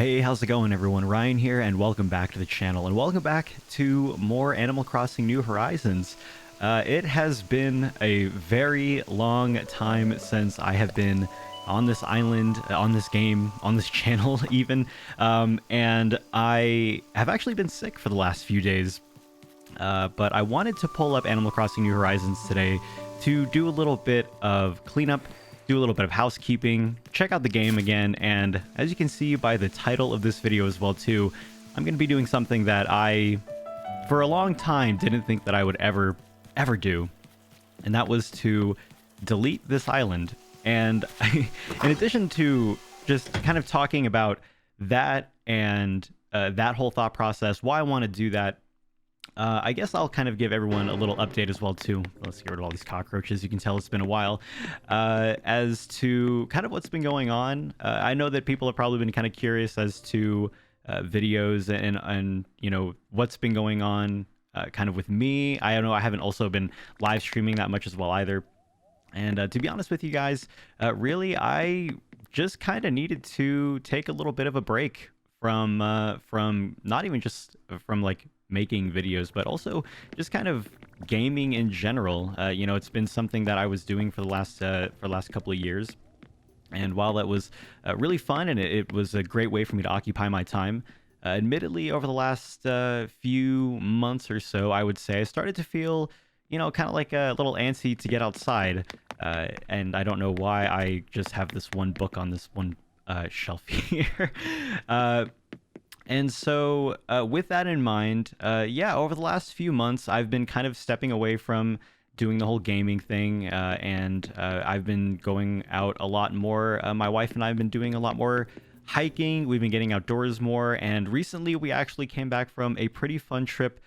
Hey, how's it going everyone? Ryan here and welcome back to the channel and welcome back to more Animal Crossing New Horizons. It has been a very long time since I have been on this island, on this game, on this channel even, and I have actually been sick for the last few days. But I wanted to pull up Animal Crossing New Horizons today to do a little bit of cleanup, do a little bit of housekeeping, check out the game again, and as you can see by the title of this video as well too, I'm going to be doing something that I, for a long time, didn't think that I would ever do, and that was to delete this island. And in addition to just kind of talking about that and that whole thought process, why I want to do that, I guess I'll kind of give everyone a little update as well too. Let's get rid of all these cockroaches. You can tell it's been a while. As to kind of what's been going on. I know that people have probably been kind of curious as to videos and you know what's been going on kind of with me. I don't know. I haven't also been live streaming that much as well either. And to be honest with you guys, really, I just kind of needed to take a little bit of a break from not even just from like making videos, but also just kind of gaming in general. You know, it's been something that I was doing for the last couple of years, and while that was really fun and it was a great way for me to occupy my time, admittedly over the last few months or so, I would say I started to feel, you know, kind of like a little antsy to get outside, and I don't know why. I just have this one book on this one shelf here. And so with that in mind, yeah, over the last few months, I've been kind of stepping away from doing the whole gaming thing, and I've been going out a lot more. My wife and I have been doing a lot more hiking. We've been getting outdoors more, and recently we actually came back from a pretty fun trip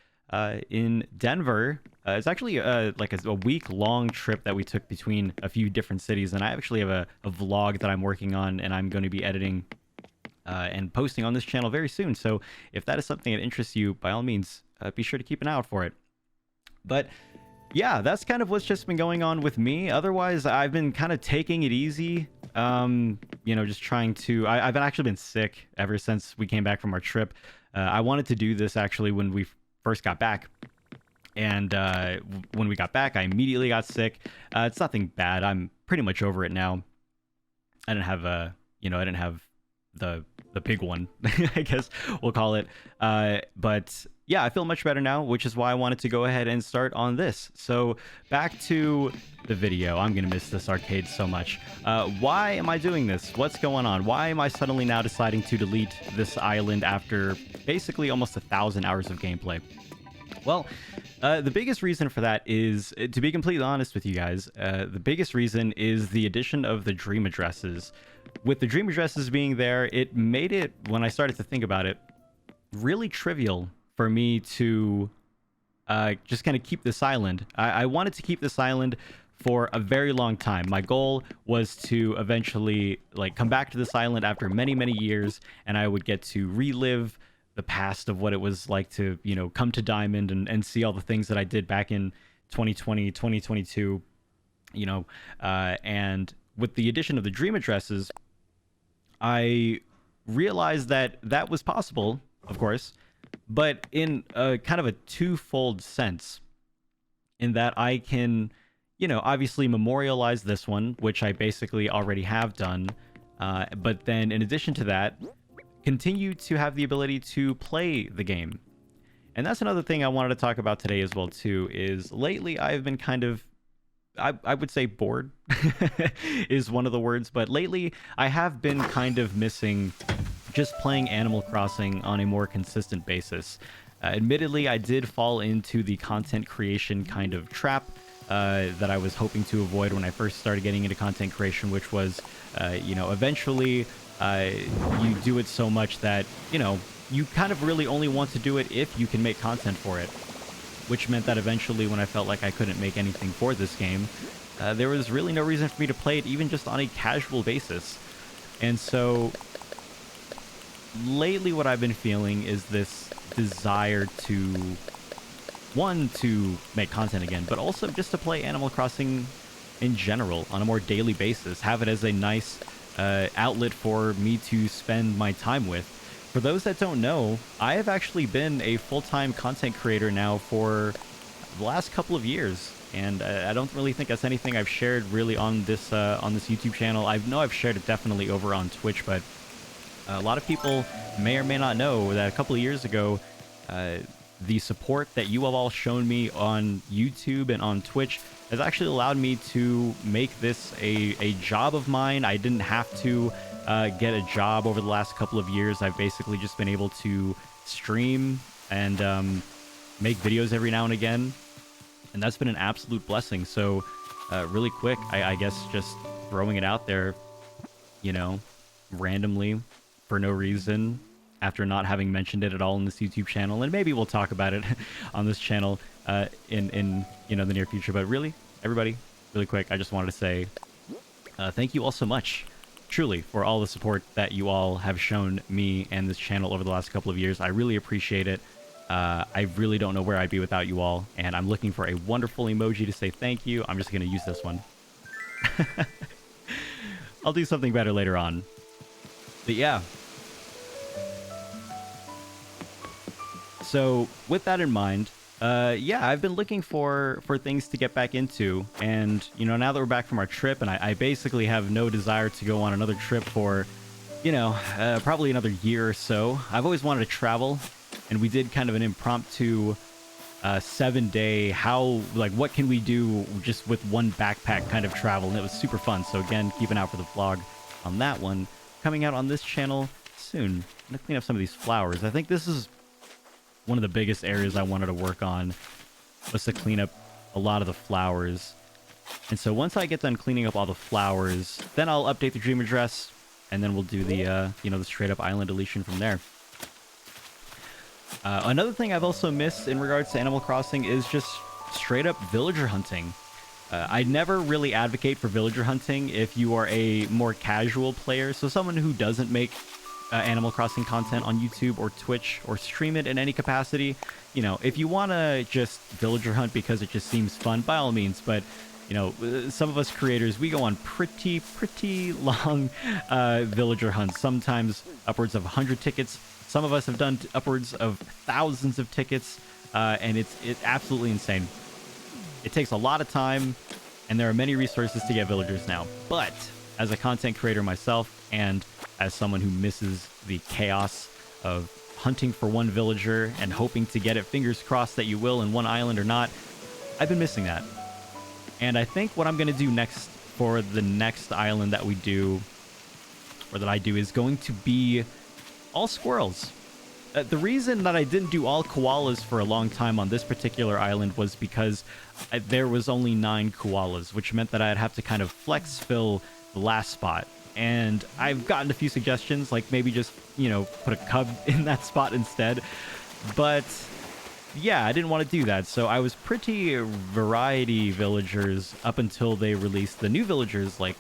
in Denver. It's actually like a week-long trip that we took between a few different cities, and I actually have a vlog that I'm working on, and I'm going to be editing and posting on this channel very soon. So if that is something that interests you, by all means, be sure to keep an eye out for it. But yeah, that's kind of what's just been going on with me. Otherwise, I've been kind of taking it easy. You know, just trying to... I've actually been sick ever since we came back from our trip. I wanted to do this actually when we first got back. And when we got back, I immediately got sick. It's nothing bad. I'm pretty much over it now. I didn't have you know, I didn't have the big one, I guess we'll call it. But yeah, I feel much better now, which is why I wanted to go ahead and start on this. So back to the video. I'm gonna miss this arcade so much. Why am I doing this? What's going on? Why am I suddenly now deciding to delete this island after basically almost 1,000 hours of gameplay? Well, the biggest reason for that is, to be completely honest with you guys, the biggest reason is the addition of the dream addresses. With the dream addresses being there, it made it, when I started to think about it, really trivial for me to just kind of keep this island. I wanted to keep this island for a very long time. My goal was to eventually like come back to this island after many, many years, and I would get to relive the past of what it was like to, you know, come to Diamond and see all the things that I did back in 2020, 2022, you know, and with the addition of the dream addresses, I realized that that was possible, of course, but in a kind of a twofold sense, in that I can, you know, obviously memorialize this one, which I basically already have done, but then in addition to that, continue to have the ability to play the game. And that's another thing I wanted to talk about today as well too, is lately I've been kind of, I would say bored is one of the words, but lately I have been kind of missing just playing Animal Crossing on a more consistent basis. Admittedly, I did fall into the content creation kind of trap that I was hoping to avoid when I first started getting into content creation, which was, you know, eventually you do it so much that, you know, you kind of really only want to do it if you can make content for it, which meant that eventually when I felt like I couldn't make anything for this game, there was really no reason for me to play it even just on a casual basis. And so lately what I've been feeling is this desire to, one, to make content again, but also just to play Animal Crossing in general on a more daily basis, have it as a nice outlet for me to spend my time with. For those that don't know, I have actually been a full-time content creator now for the last couple of years, and I don't really think that's anything I've shared really on this YouTube channel. I know I've shared it definitely over on Twitch, but a lot of people may or may not know that a couple of years ago, the support that you have all shown me on YouTube and on Twitch has actually allowed me to make this a job of mine. I didn't have to get a job over the last couple of years. I've basically just been able to stream and make videos every now and again, and that's been an absolute blessing. So really quick, I guess just throwing it out there, you know, randomly for no reason, after not having mentioned it at all in this YouTube channel, and maybe we'll talk about it on this channel in you know, the near future. But really, everybody, really quick, I just wanted to say thank you all so much, truly, for all the support that you all have shown me and this channel over the last couple of years. I really appreciate it. I really don't know where I'd be without you all, and I'm looking for a wonderful emoji to say thank you. I'm just going to use this one. I'll do something better later on. But yeah. So with that in mind, yeah, I've been looking for things to get back into, and you know, now that we're back from our trip, and I basically have no desire to go on another trip for, you know, probably another year or so. I've always wanted to travel, and we did kind of an impromptu 7-day what can we do just with one backpack kind of travel, and it was super fun. So again, keep an eye out for the vlog on that one coming out on this channel soon. I'm gonna clean up some of these flowers. I think this is one of the biggest areas I wanted to work on, was to clean up a lot of the flowers. And so once I get done cleaning up all the flowers, then I'll update the dream address, and then we'll do the you know, the straight up island deletion from there. Another thing I've also missed in regards to Animal Crossing is just straight up villager hunting. I never really advocate for villager hunting if you are a more casual player, so someone who doesn't make Animal Crossing content on YouTube or Twitch or stream it in any capacity. You know, if you want to just villager hunt because it just seems fun, by all means. But you know, some of us creators, we go on pretty long villager hunts, sometimes upwards of 100 tickets. Some of us have done upwards of thousands of tickets, and it's absolutely insane. It takes a lot of time, and there are many resources to get villagers now. But as a content creator myself, and as someone who misses the chaos of hunting for one villager and hoping to get it, fingers crossed that you will, in one island or not, I've been missing that. And I think what I'm going to do next for the next island that we do, or that I do, is going to be all squirrels. The reason that I didn't do all koalas for a long time on this particular island was because there was only 9 koalas, which meant that I'd have to kind of flex fill the last spot. And I've gotten a few suggestions, like maybe just, you know, put a cub in that spot instead. But yeah, I didn't want to do that. So I was pretty variety villagers up until they released the new villagers, like,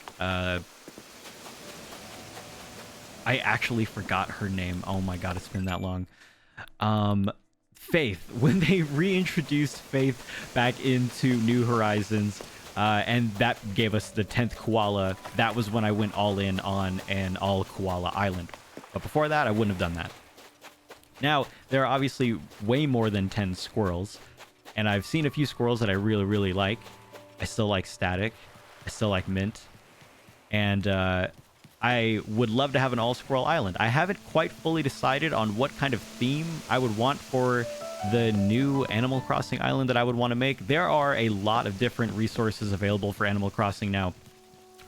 I actually forgot her name. Oh my god, it's been that long. Faith. When they reintroduced Faith back into New Horizons, and that gave us the 10th koala, that was when I went all in on an all koala island. But before that, I wouldn't have done that. Now, there are obviously way more than 10 squirrels, and I've seen a few squirrels that I really like. I still like Static. I still like Mint. And I would love to have an all squirrel island. I haven't quite fully decided on what kind of theme I would want for the new Animal Crossing island that I would want to make. There are a lot of different resources available for Animal Crossing now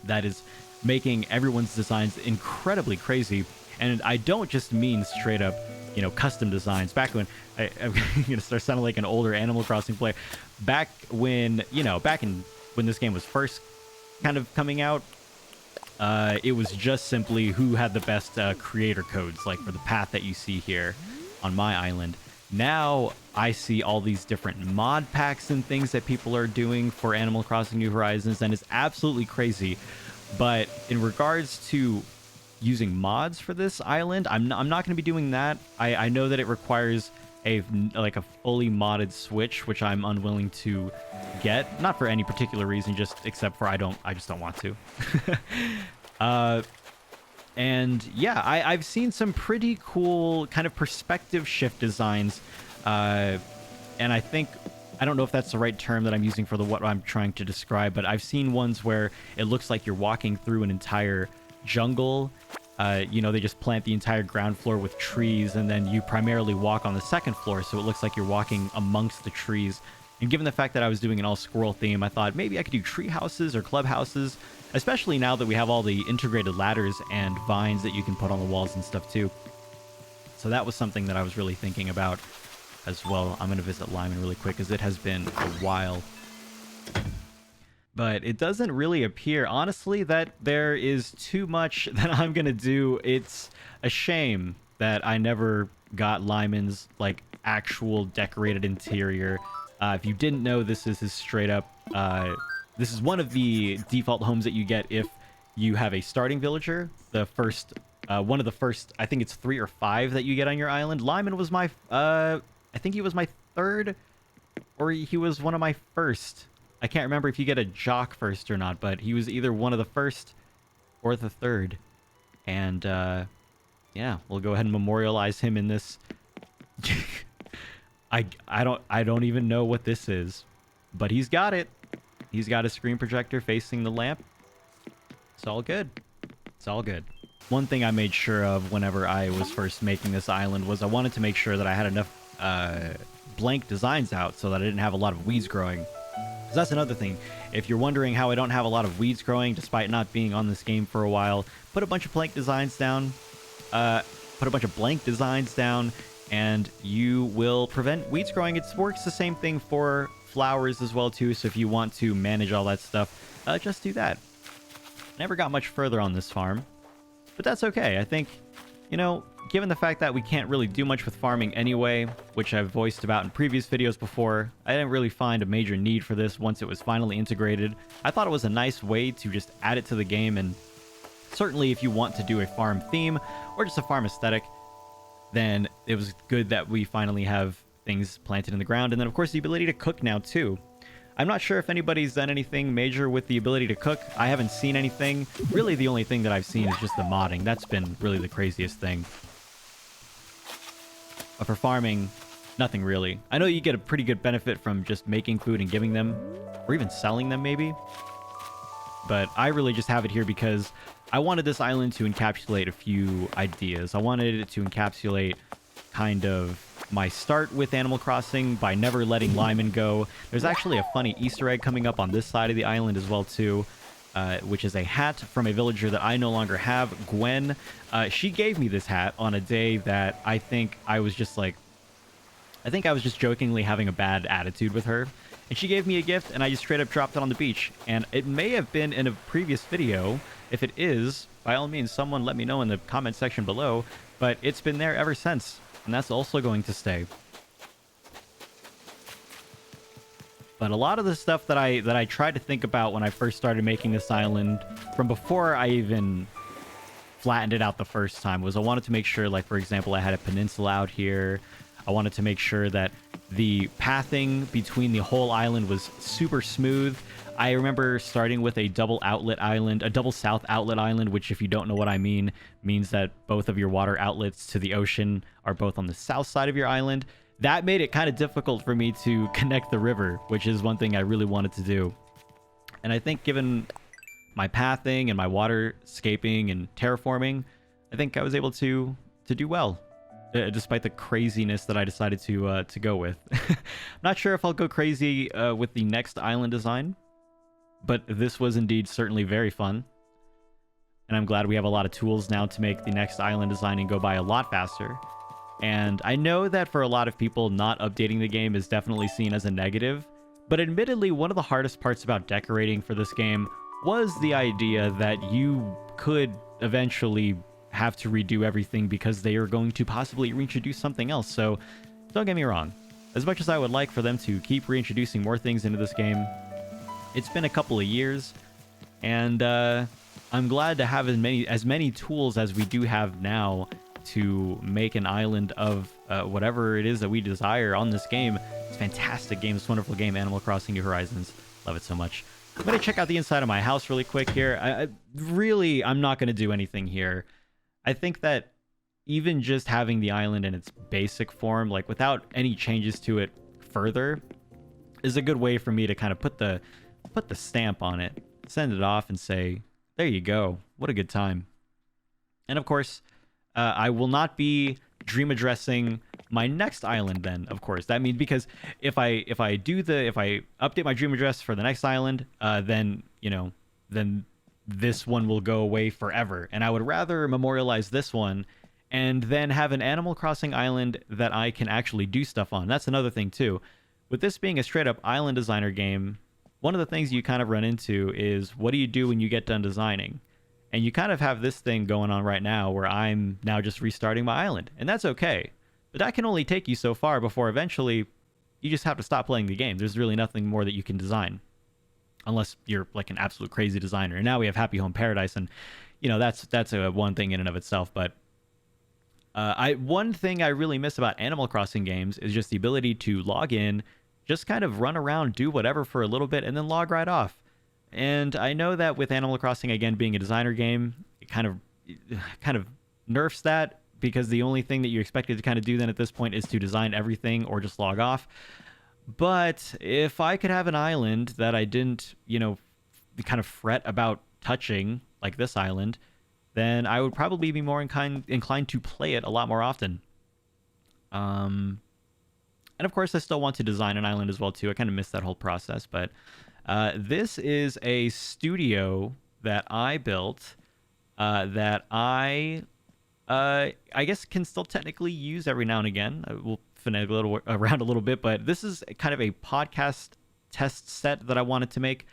that is making everyone's designs incredibly crazy. And I don't just mean straight up, you know, custom designs. Back when I'm gonna start sounding like an older Animal Crossing player. Back when, you know, when this game was first kind of coming out, it was just simply who had the best creator codes, like for the path that you see here on my island. Now I see all these different mod packs and things that people are doing for Animal Crossing New Horizons, and it's absolutely crazy. But in regards to using mods for this island, I'm not going to be doing that. I know that it requires a fully modded Switch, which I'm unwilling to get, not for any particular reason, just except for I just don't want to. And yeah, I've seen some pretty cool kind of perspective shift designs. And I think, I don't know if that's the right term that I'm using for what I'm trying to describe, but I've seen ones where it looks like you're walking through an entire jungle. You know, they just plant the entire ground floor with trees, and then you primarily walk on the second floor, so it looks like you're walking amongst the trees. And given the fact that I was doing an all squirrel theme, I thought maybe I could do tree houses or clubhouses, especially now that we have all the integrated ladders and vines that you can put on the walls and stuff too. So that was something that I was really thinking about as well. I'm going to visit Lyman really quick because it has been a while. But it doesn't really appear, honestly, that there is too much that I'm going to do. It's a shame that I never got Lyman's, like, actual decorated interior. If you didn't know, this is his straight up... this is one of the default homes that you get if you have a starting villager. The first... one of the first, I think it's 3 or 5 that you get on your island. Lyman was my... I think he was my 3rd, or he was one of my first. I can't remember if you get a jock first or not, but he was either one of the first or the 3rd. And, yeah, we'll go ahead and memorialize him in this. I don't even know what this is, but he's got it. He's got a screen projector facing the lamp. It's all good. It's all good. One thing I made sure of whenever I was first making this island was I wanted to make sure that I had enough blank designs out so that I didn't have a lot of weeds growing. Because that's another thing. If you're wondering how I don't have a lot of weeds growing despite not being on this game for a while, put a bunch of blank designs down. And you will prevent weeds growing. It works the same thing for flowers as well too, so if you want to manage all that stuff, just do that. Never got much further on this farm, but that's okay. I think, you know, given the fact that we can't really do much with farming anyway, which I've voiced about in previous videos before, I didn't really find a major need for this once it was finally integrated. I thought it was a nice way to just add it to the game, and certainly if you want to do a farm theme or just a farm aesthetic, then it was good that we finally have things planted in the ground. And then, of course, the ability to cook now, too. I'm not sure if anybody's done anything major with the ability to cook. I haven't seen anything. Really, the only thing that I've seen is just the modding. That's been really the craziest thing. But for farming, nothing really. I know you get a pretty good benefit from just making food and giving them, or even selling them, maybe. But I really just have it here because I wanted this island to encapsulate a few ideas. I wanted it to encapsulate kind of my start with Animal Crossing by never letting Lyman go. There's actually a funny Easter egg coming up on this side of the island as well too, which is a hat from a villager that I no longer have, Gwen. She gave me this hat on a day that I think I was just jokingly having a bad attitude with her. And she gave me a gift, and I just straight up dropped it on the beach. And it may have been in a previous video. If it is, by all means, someone let me know in the comment section below. But it's been there ever since, and that's also going to stay. But a lot of the stuff that I tried to think about when I first started making this island, from before I even flattened it out the first time, was I wanted to make sure, like, for example, I had a peninsula out here. I wanted to make sure that the pathing between the whole island was super smooth. I remember starting with a double outlet island, a double south outlet island, which, if you don't know what I mean, means that both of your water outlets to the ocean are both on the south side of your island. That made it kind of difficult for me to connect the river, which is one thing I really wanted to do. And I think given my pathing and my waterscaping and terraforming, I think I was able to do well. Despite the craziness that I decided to go with. I'm not sure if I'll go crazy with the next island design, but this was indeed certainly very fun. And I'm glad we have a lot of tools now to make the next island designing go by a lot faster. And I know that for a lot of people, not updating the game is definitely seen as a negative, but admittedly, one of the hardest parts about decorating for this game was the idea that you could eventually have to redo everything because they are going to possibly reintroduce something else. So don't get me wrong, as much as I would like for them to keep reintroducing more things into this game, it's been a couple of years, and I'm glad to have as many tools as we do have now to make an island of whatever it is that we desire on this game. It's a fantastic game, this wonderful game, Animal Crossing New Horizons. Love it so much. I'm going to check out the inside of my house really quick here. I'm not going to do anything here. I think that even just having the island in its basic form, like without any changes to it further, is a good way for me to kind of put the stamp on it, send it off, and say, "There you go. What a good time." And of course, I will not be dream addressing my next island. Then, of course, that means because if I update my dream address for the next island, then then this one will go away forever. And I would rather memorialize this one and then have an Animal Crossing island that I can actually do stuff on. That's another thing too. With this being a straight up island designer game, one of the things you kind of run into is what do you do when you get done designing? And you kind of have this thing going on right now where I'm now just restarting my island. And that's okay. But that can only take you so far before eventually you just have to stop playing the game. There's really nothing more that you can design. Unless you're like an absolute crazy designer. And now we have Happy Home Paradise, and that's a one thing in and of itself. But one thing I really miss about Animal Crossing games is just the ability to log in, just kind of run around, do whatever for a little bit, and then log right off. And I know that with Animal Crossing again being a designer game, it kind of nerfs that, because the only thing that you expected to kind of do then at this point is to design everything or just log off. But if I could have an island that I didn't, kind of fret about touching, like this island, then I would probably be more inclined to play it a lot more often. And of course, I still want to design an island as well too. I kind of missed that whole process, but this is a studio that I built that I guess can still technically use every now and again. We'll finagle around a little bit, but this is kind of a podcast test set that I wanted to make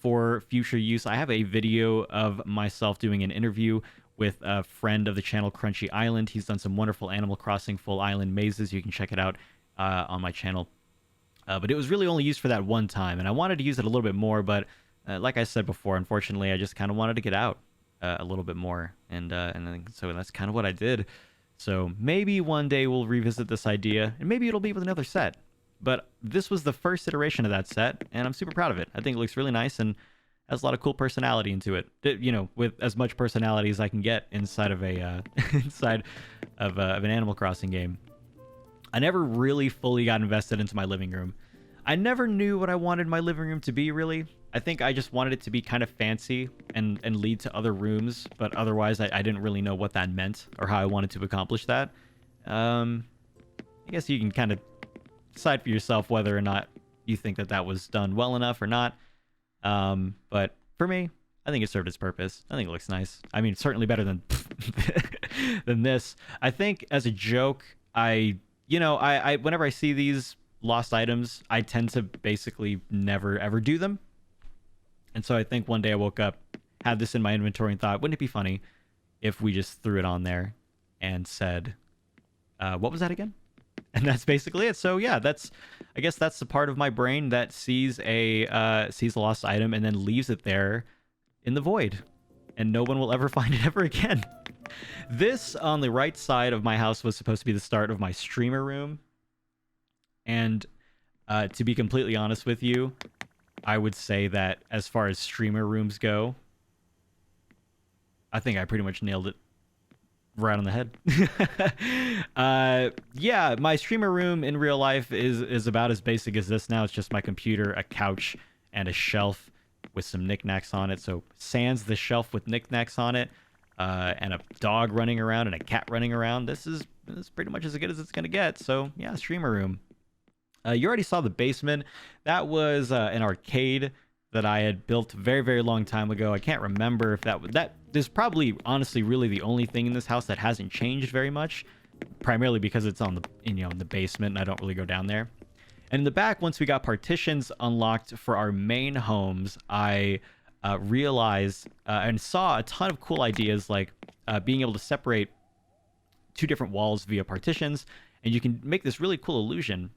for future use. I have a video of myself doing an interview with a friend of the channel, Crunchy Island. He's done some wonderful Animal Crossing full island mazes. You can check it out on my channel. But it was really only used for that one time, and I wanted to use it a little bit more, but like I said before, unfortunately, I just kind of wanted to get out a little bit more, and so that's kind of what I did. So maybe one day we'll revisit this idea, and maybe it'll be with another set. But this was the first iteration of that set, and I'm super proud of it. I think it looks really nice and has a lot of cool personality into it. With as much personality as I can get inside of a of an Animal Crossing game. I never really fully got invested into my living room. I never knew what I wanted my living room to be, really. I think I just wanted it to be kind of fancy and lead to other rooms, but otherwise I didn't really know what that meant or how I wanted to accomplish that. I guess you can kind of decide for yourself whether or not you think that was done well enough or not. But for me, I think it served its purpose. I think it looks nice. I mean, certainly better than than this. I think as a joke, I whenever I see these lost items, I tend to basically never ever do them. And so I think one day I woke up, had this in my inventory, and thought, wouldn't it be funny if we just threw it on there and said, what was that again? And that's basically it. So yeah, I guess that's the part of my brain that sees a lost item and then leaves it there in the void, and no one will ever find it ever again. This on the right side of my house was supposed to be the start of my streamer room. And to be completely honest with you, I would say that as far as streamer rooms go, I think I pretty much nailed it right on the head. Yeah, my streamer room in real life is about as basic as this now. It's just my computer, a couch, and a shelf with some knickknacks on it. So sans the shelf with knickknacks on it, and a dog running around and a cat running around. This is pretty much as good as it's gonna get. So yeah, streamer room. You already saw the basement. That was an arcade that I had built a very, very long time ago. I can't remember if that is probably honestly really the only thing in this house that hasn't changed very much, primarily because it's on the in the basement and I don't really go down there. And in the back, once we got partitions unlocked for our main homes, I realized and saw a ton of cool ideas, like being able to separate two different walls via partitions, and you can make this really cool illusion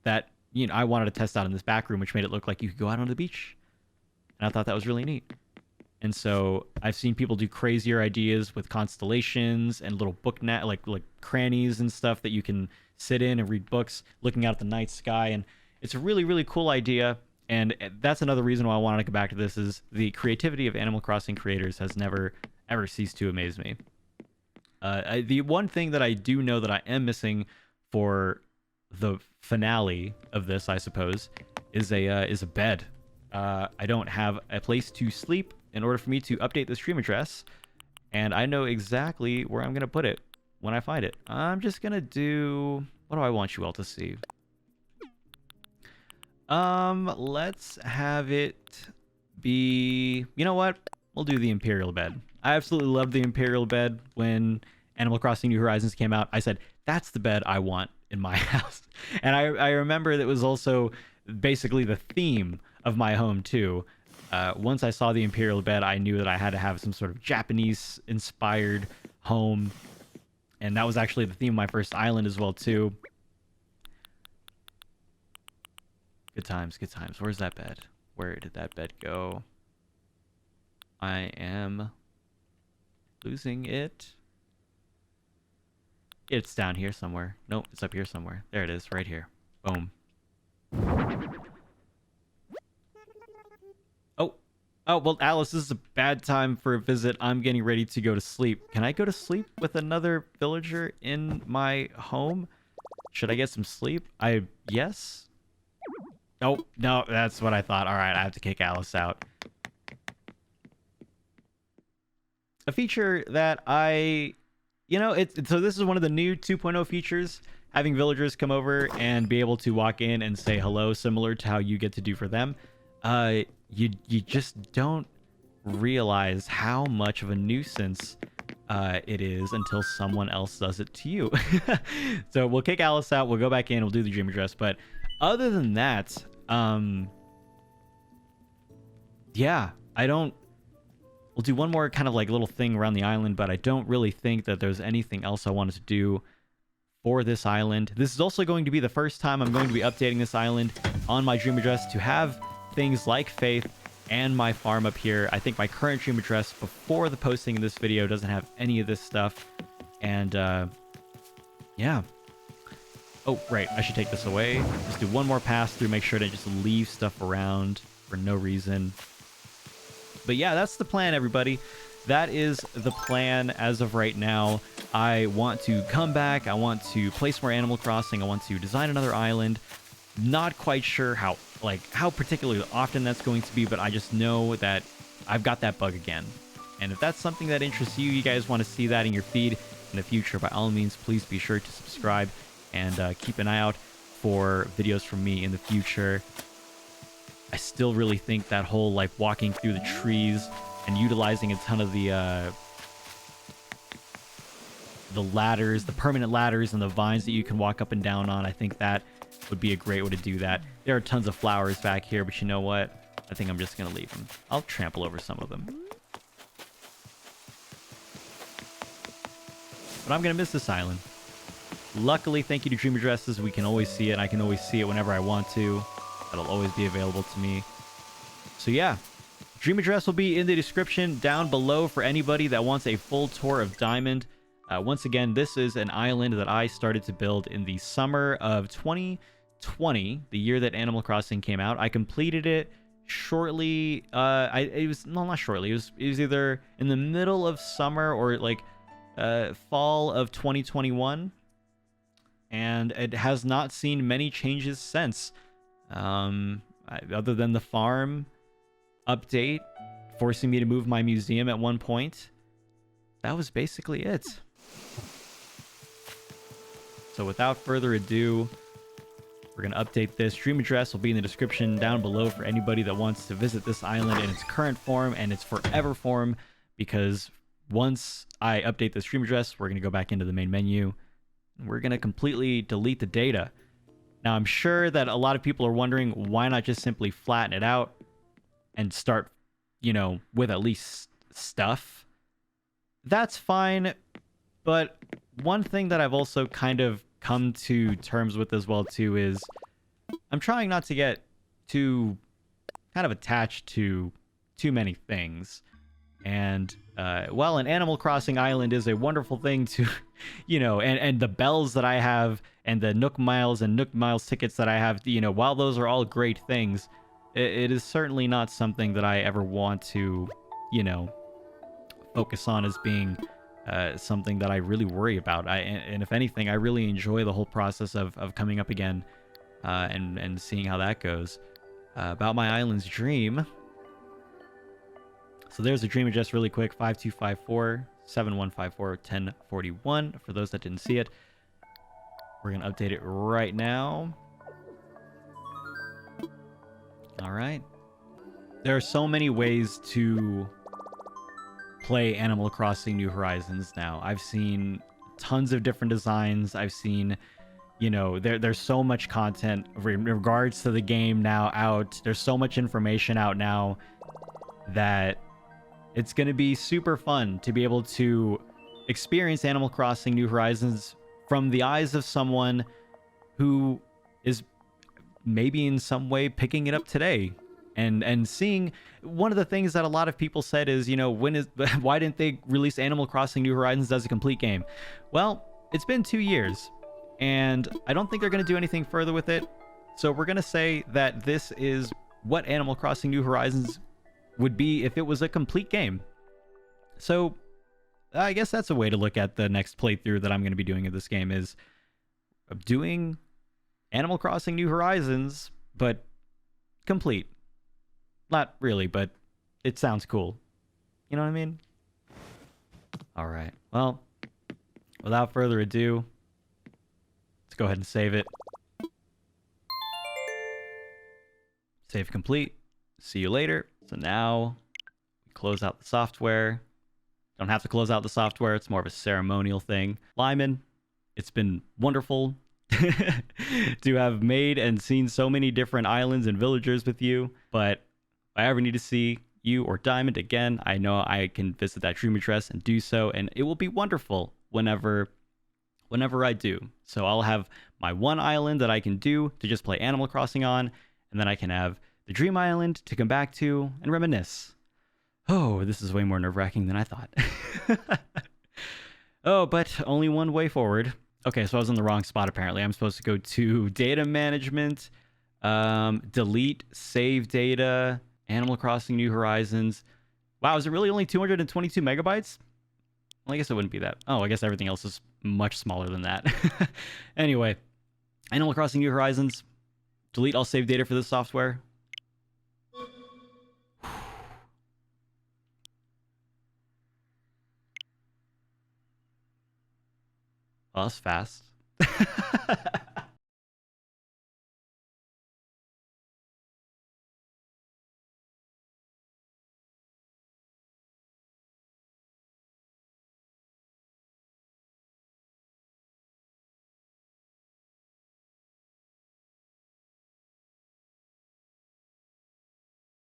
that I wanted to test out in this back room, which made it look like you could go out on the beach. And I thought that was really neat. And so I've seen people do crazier ideas with constellations and little like crannies and stuff that you can sit in and read books looking out at the night sky. And it's a really, really cool idea. And that's another reason why I wanted to come back to this, is the creativity of Animal Crossing creators has never, ever ceased to amaze me. The one thing that I do know that I am missing for the finale of this, I suppose, is a bed. I don't have a place to sleep in order for me to update the stream address, and I know exactly where I'm gonna put it when I find it. I'm just gonna do... What do I want you all to see? Let's have it be... You know what? We'll do the Imperial bed. I absolutely loved the Imperial bed when Animal Crossing New Horizons came out. I said, that's the bed I want in my house. And I remember that was also basically the theme of my home too. Once I saw the Imperial bed, I knew that I had to have some sort of Japanese-inspired home. And that was actually the theme of my first island as well too. Good times, good times. Where's that bed? Where did that bed go? I am losing it. It's down here somewhere. Nope, it's up here somewhere. There it is, right here. Boom. Oh, well, Alice, this is a bad time for a visit. I'm getting ready to go to sleep. Can I go to sleep with another villager in my home? Should I get some sleep? Yes? Oh, no, that's what I thought. All right, I have to kick Alice out. A feature that so this is one of the new 2.0 features, having villagers come over and be able to walk in and say hello, similar to how you get to do for them. You just don't realize how much of a nuisance it is until someone else does it to you. So we'll kick Alice out, we'll go back in, we'll do the dream address, but other than that, yeah, we'll do one more kind of like little thing around the island, but I don't really think that there's anything else I wanted to do for this island. This is also going to be the first time I'm going to be updating this island on my dream address to have things like Faith and my farm up here. I think my current dream address before the posting of this video doesn't have any of this stuff. And yeah. Oh, right. I should take this away. Just do one more pass through, make sure to just leave stuff around for no reason. But yeah, that's the plan, everybody. That is the plan as of right now. I want to come back. I want to play some more Animal Crossing. I want to design another island. Not quite sure how particularly often that's going to be, but I just know that I've got that bug again. And if that's something that interests you, you guys want to see that in your feed in the future, by all means, please be sure to subscribe and keep an eye out for videos from me in the future. I still really think that whole like walking through the trees and utilizing a ton of the ladders, the permanent ladders and the vines that you can walk up and down on, I think that would be a great way to do that. There are tons of flowers back here, but you know what? I think I'm just going to leave them. I'll trample over some of them. But I'm going to miss this island. Luckily, thank you to Dream Addresses, we can always see it. I can always see it whenever I want to. That'll always be available to me. So yeah, Dream Address will be in the description down below for anybody that wants a full tour of Diamond. Once again, this is an island that I started to build in the summer of 2020, the year that Animal Crossing came out. I completed it shortly. It was not shortly. It was either in the middle of summer or like fall of 2021, and it has not seen many changes since. Other than the farm update forcing me to move my museum at one point, that was basically it. So without further ado, we're going to update this. Stream address will be in the description down below for anybody that wants to visit this island in its current form and its forever form, because once I update the stream address, we're going to go back into the main menu and we're going to completely delete the data. Now, I'm sure that a lot of people are wondering, why not just simply flatten it out and start, with at least stuff? That's fine. But one thing that I've also kind of come to terms with as well, too, is I'm trying not to get too kind of attached to too many things. And while an Animal Crossing island is a wonderful thing to, and the bells that I have and the Nook Miles and Nook Miles tickets that I have, while those are all great things, it is certainly not something that I ever want to, focus on as being something that I really worry about. And if anything, I really enjoy the whole process of coming up again and seeing how that goes. About my island's dream. So there's a dream address really quick: 5254-7154-1041. For those that didn't see it, we're going to update it right now. All right. There are so many ways to play Animal Crossing New Horizons now. I've seen tons of different designs. I've seen, you know, there's so much content in regards to the game now out. There's so much information out now that it's going to be super fun to be able to experience Animal Crossing New Horizons from the eyes of someone who is maybe in some way picking it up today and seeing. One of the things that a lot of people said is, you know, why didn't they release Animal Crossing New Horizons as a complete game? Well, it's been 2 years and I don't think they're going to do anything further with it. So we're going to say that this is what Animal Crossing New Horizons would be if it was a complete game. So I guess that's a way to look at the next playthrough that I'm going to be doing of this game, is doing Animal Crossing New Horizons, but complete. Not really, but it sounds cool. You know what I mean? All right. Well, without further ado, let's go ahead and save it. Save complete. See you later. So now we close out the software. Don't have to close out the software. It's more of a ceremonial thing. Lyman, it's been wonderful to have made and seen so many different islands and villagers with you. But if I ever need to see you or Diamond again, I know I can visit that dream address and do so, and it will be wonderful whenever I do. So I'll have my one island that I can do to just play Animal Crossing on, and then I can have the Dream Island to come back to and reminisce. Oh, this is way more nerve-wracking than I thought. Oh, but only one way forward. Okay, so I was in the wrong spot apparently. I'm supposed to go to data management, delete, save data, Animal Crossing New Horizons. Wow, is it really only 222 megabytes? Well, I guess it wouldn't be that. Oh, I guess everything else is much smaller than that. Anyway, Animal Crossing New Horizons, delete all save data for this software. Well, that's fast.